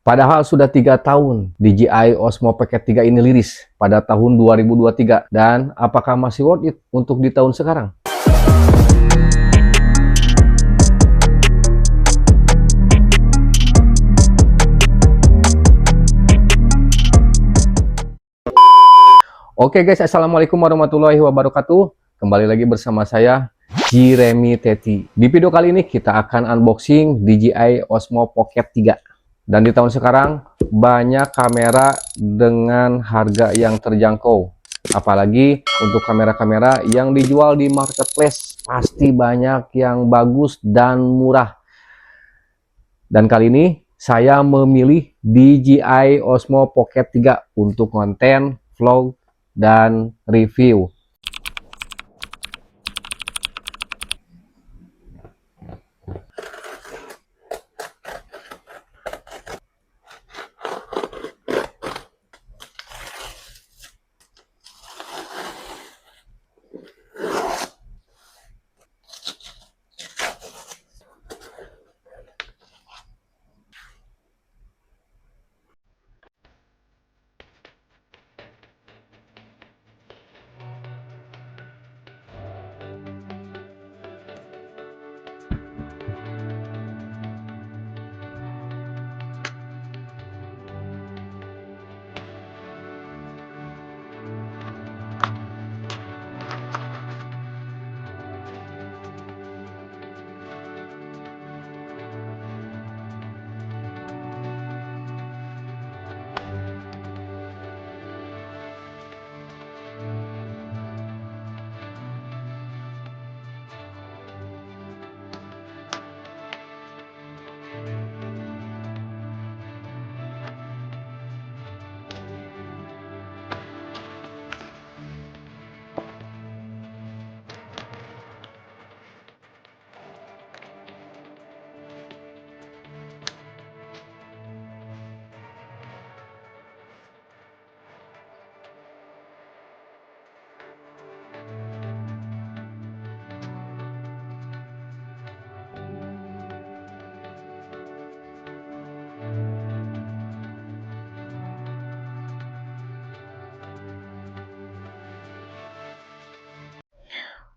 Padahal sudah 3 tahun DJI Osmo Pocket 3 ini liris pada tahun 2023. Dan apakah masih worth it untuk di tahun sekarang? Oke guys, assalamualaikum warahmatullahi wabarakatuh. Kembali lagi bersama saya, Jeremy Teti. Di video kali ini kita akan unboxing DJI Osmo Pocket 3. Dan di tahun sekarang banyak kamera dengan harga yang terjangkau. Apalagi untuk kamera-kamera yang dijual di marketplace, pasti banyak yang bagus dan murah. Dan kali ini saya memilih DJI Osmo Pocket 3 untuk konten vlog dan review.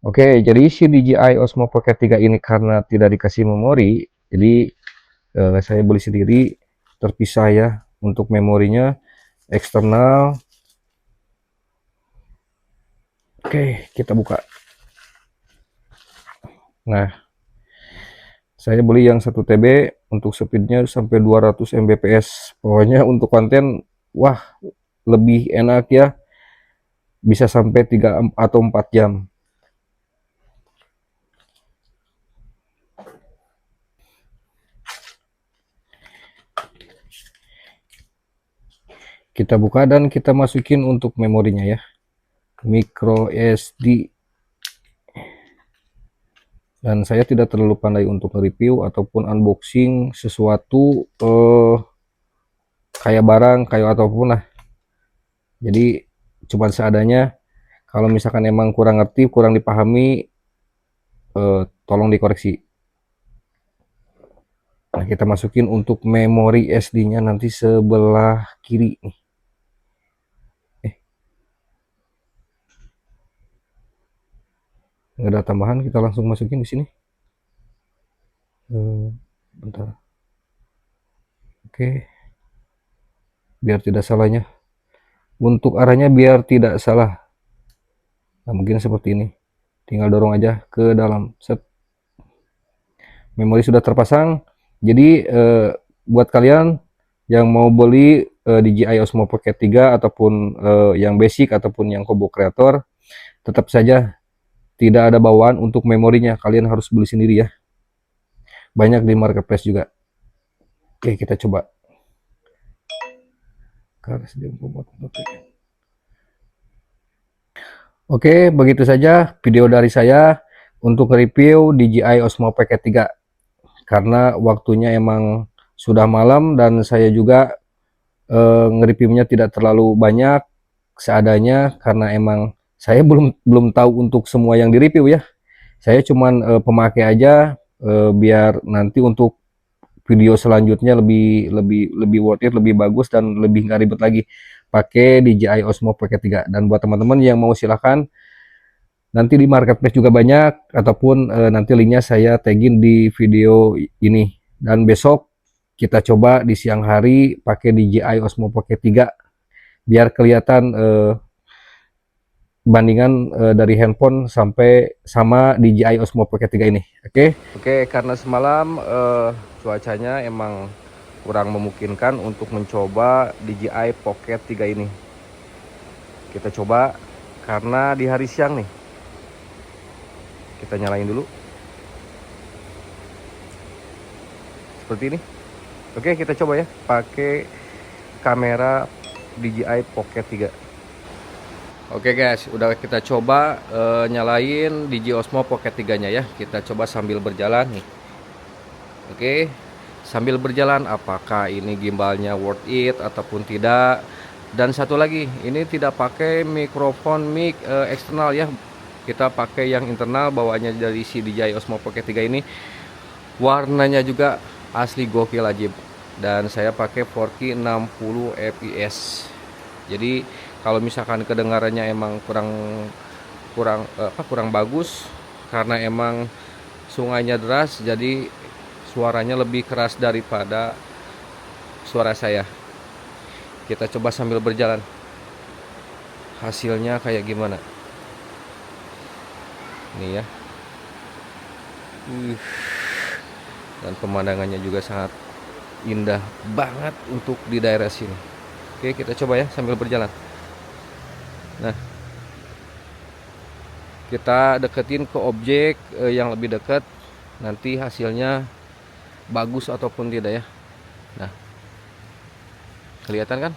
Oke, jadi si DJI Osmo Pocket 3 ini karena tidak dikasih memori, jadi saya beli sendiri terpisah ya untuk memorinya eksternal. Oke, kita buka. Nah, saya beli yang 1 TB untuk speednya sampai 200 Mbps. Pokoknya untuk konten, wah lebih enak ya, bisa sampai 3 atau 4 jam. Kita buka dan kita masukin untuk memorinya ya, micro SD. Dan saya tidak terlalu pandai untuk review ataupun unboxing sesuatu kayak barang kayak ataupun lah, jadi cuman seadanya. Kalau misalkan emang kurang ngerti, kurang dipahami, tolong dikoreksi. Nah, kita masukin untuk memori SD nya nanti sebelah kiri nih. Nggak ada tambahan, kita langsung masukin di sini. Bentar. Oke, biar tidak salahnya, untuk arahnya biar tidak salah. Nah, mungkin seperti ini, tinggal dorong aja ke dalam. Set, memori sudah terpasang. Jadi buat kalian yang mau beli DJI Osmo Pocket 3 ataupun yang basic ataupun yang combo creator, tetap saja tidak ada bawaan untuk memorinya, kalian harus beli sendiri ya. Banyak di marketplace juga. Oke, kita coba. Oke, begitu saja video dari saya untuk review DJI Osmo Pocket 3. Karena waktunya emang sudah malam dan saya juga nge-reviewnya tidak terlalu banyak, seadanya, karena emang saya belum tahu untuk semua yang di-review ya. Saya cuman pemakai aja, biar nanti untuk video selanjutnya lebih worth it, lebih bagus dan lebih nggak ribet lagi pakai DJI Osmo Pocket 3. Dan buat teman-teman yang mau, silahkan, nanti di marketplace juga banyak, ataupun nanti linknya saya tagin di video ini. Dan besok kita coba di siang hari pakai DJI Osmo Pocket 3 biar kelihatan bandingan dari handphone sampai sama DJI Osmo Pocket 3 ini. Oke, karena semalam cuacanya emang kurang memungkinkan untuk mencoba DJI Pocket 3 ini. Kita coba karena di hari siang nih. Kita nyalain dulu. Seperti ini. Oke, kita coba ya pakai kamera DJI Pocket 3. Oke guys, udah kita coba nyalain DJI Osmo Pocket 3-nya ya. Kita coba sambil berjalan nih. Oke, sambil berjalan apakah ini gimbalnya worth it ataupun tidak. Dan satu lagi, ini tidak pakai mikrofon mic eksternal ya. Kita pakai yang internal bawaannya dari si DJI Osmo Pocket 3 ini. Warnanya juga asli gokil ajib. Dan saya pakai 4K 60 fps. Jadi kalau misalkan kedengarannya emang kurang bagus karena emang sungainya deras, jadi suaranya lebih keras daripada suara saya. Kita coba sambil berjalan. Hasilnya kayak gimana? Nih ya. Dan pemandangannya juga sangat indah banget untuk di daerah sini. Oke, kita coba ya sambil berjalan. Nah, kita deketin ke objek yang lebih dekat, nanti hasilnya bagus ataupun tidak ya. Nah, kelihatan kan?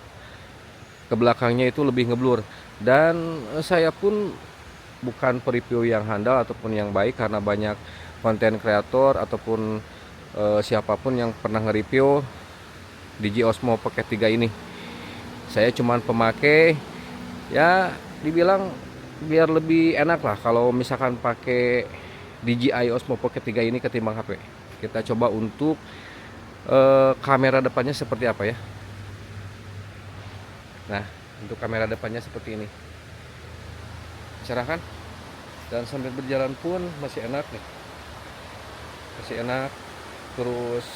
Ke belakangnya itu lebih ngeblur. Dan saya pun bukan review yang handal ataupun yang baik, karena banyak konten kreator ataupun siapapun yang pernah nge-review DJI Osmo Pocket 3 ini. Saya cuman pemakai, ya dibilang biar lebih enak lah kalau misalkan pakai DJI Osmo Pocket 3 ini ketimbang HP. Kita coba untuk kamera depannya seperti apa ya. Nah, untuk kamera depannya seperti ini, cerah kan? Dan sambil berjalan pun masih enak nih, masih enak. Terus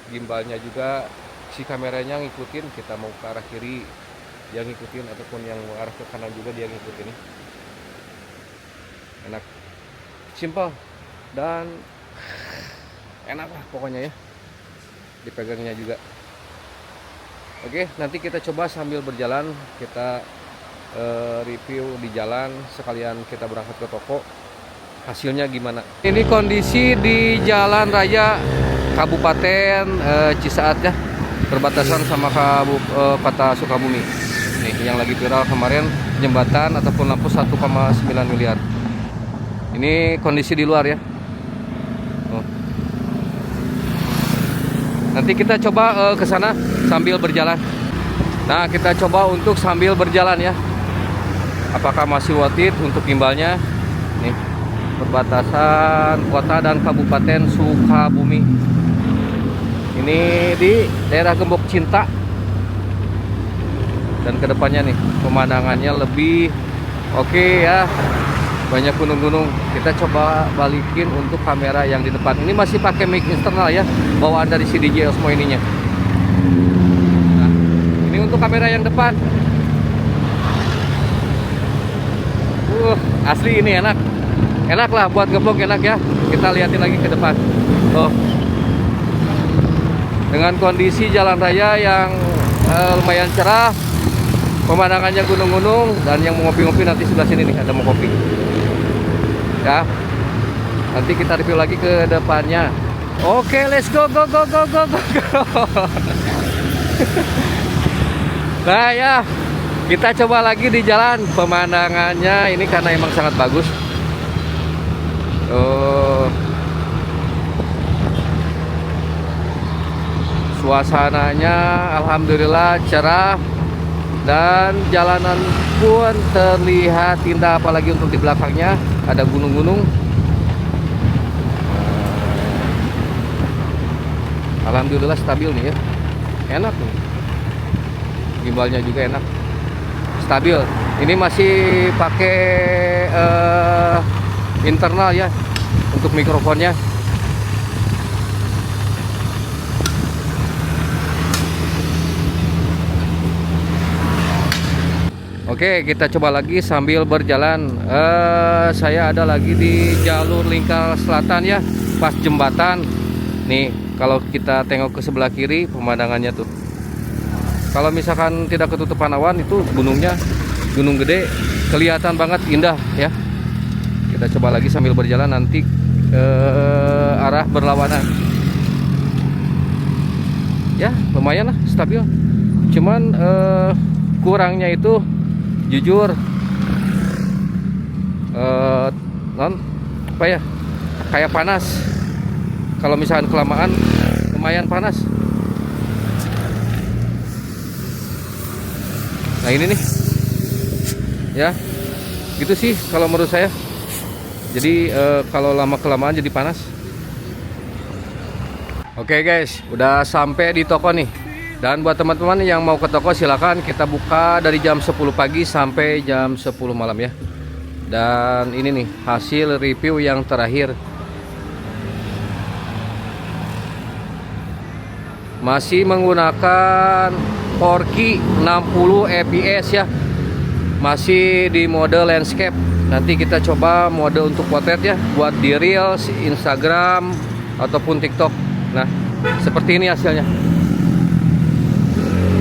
gimbalnya juga, si kameranya ngikutin, kita mau ke arah kiri dia ngikutin, ataupun yang arah ke kanan juga dia ngikutin. Enak, simple dan enak lah pokoknya ya, dipegangnya juga. Oke, nanti kita coba sambil berjalan, kita review di jalan, sekalian kita berangkat ke toko, hasilnya gimana. Ini kondisi di jalan raya Kabupaten Cisaat ya, perbatasan sama kota Sukabumi. Nih yang lagi viral kemarin, jembatan ataupun lampu 1,9 miliar. Ini kondisi di luar ya. Nanti kita coba ke sana sambil berjalan. Nah, kita coba untuk sambil berjalan ya. Apakah masih worth it untuk gimbalnya? Nih, perbatasan kota dan Kabupaten Sukabumi. Ini di daerah Gembok Cinta. Dan kedepannya nih pemandangannya lebih oke ya, banyak gunung-gunung. Kita coba balikin untuk kamera yang di depan. Ini masih pakai mic internal ya, bawaan dari si DJI Osmo ininya. Nah, ini untuk kamera yang depan. Asli ini enak lah buat ngeblog, enak ya. Kita liatin lagi ke depan. Dengan kondisi jalan raya yang lumayan cerah, pemandangannya gunung-gunung, dan yang mau ngopi-ngopi nanti sebelah sini nih ada mau kopi ya. Nanti kita review lagi ke depannya. Oke, let's go. Nah ya, kita coba lagi di jalan. Pemandangannya ini karena emang sangat bagus. Suasananya alhamdulillah cerah, dan jalanan pun terlihat indah, apalagi untuk di belakangnya ada gunung-gunung. Alhamdulillah stabil nih ya. Enak nih. Gimbalnya juga enak. Stabil. Ini masih pakai internal ya untuk mikrofonnya. Oke, kita coba lagi sambil berjalan. Saya ada lagi di jalur Lingkar Selatan ya, pas jembatan. Nih, kalau kita tengok ke sebelah kiri, pemandangannya tuh. Kalau misalkan tidak ketutupan awan, itu gunungnya, gunung gede, kelihatan banget indah ya. Kita coba lagi sambil berjalan nanti arah berlawanan. Ya, lumayan lah, stabil. Cuman kurangnya itu jujur apa ya, kayak panas. Kalau misalkan kelamaan lumayan panas. Nah ini nih ya, gitu sih kalau menurut saya. Jadi kalau lama kelamaan jadi panas. Oke guys, udah sampai di toko nih. Dan buat teman-teman yang mau ke toko silakan, kita buka dari jam 10 pagi sampai jam 10 malam ya. Dan ini nih hasil review yang terakhir. Masih menggunakan 4K 60 fps ya. Masih di mode landscape. Nanti kita coba mode untuk potret ya, buat di Reels, Instagram ataupun TikTok. Nah, seperti ini hasilnya.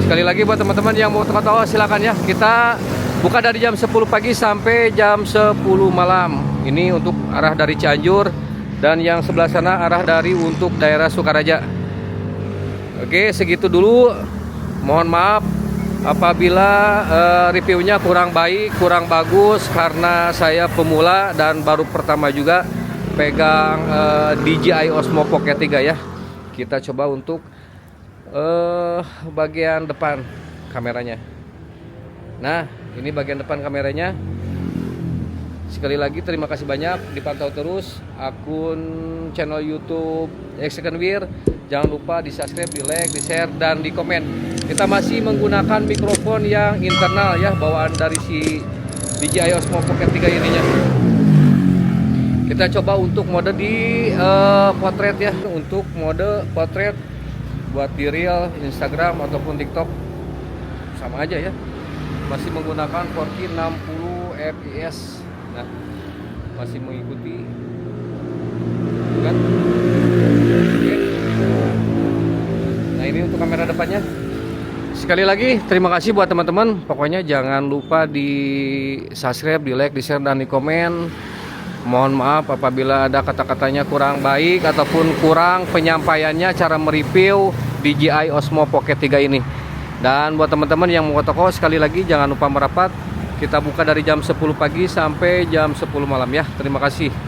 Sekali lagi buat teman-teman yang mau tahu silakan ya. Kita buka dari jam 10 pagi sampai jam 10 malam. Ini untuk arah dari Cianjur, dan yang sebelah sana arah dari untuk daerah Sukaraja. Oke, segitu dulu. Mohon maaf apabila reviewnya kurang baik, kurang bagus, karena saya pemula dan baru pertama juga pegang DJI Osmo Pocket 3 ya. Kita coba untuk bagian depan kameranya. Nah, ini bagian depan kameranya. Sekali lagi terima kasih banyak, dipantau terus akun channel YouTube Second Wheel. Jangan lupa di subscribe, di like, di share, dan di komen. Kita masih menggunakan mikrofon yang internal ya, bawaan dari si DJI Osmo Pocket 3 ininya. Kita coba untuk mode di potret ya, untuk mode potret buat di Reel, Instagram ataupun TikTok sama aja ya. Masih menggunakan 4K 60 fps. Nah, masih mengikuti kan? Oke. Nah, ini untuk kamera depannya. Sekali lagi terima kasih buat teman-teman. Pokoknya jangan lupa di subscribe, di like, di share, dan di komen. Mohon maaf apabila ada kata-katanya kurang baik ataupun kurang penyampaiannya cara mereview DJI Osmo Pocket 3 ini. Dan buat teman-teman yang mau ke toko, sekali lagi jangan lupa merapat. Kita buka dari jam 10 pagi sampai jam 10 malam ya. Terima kasih.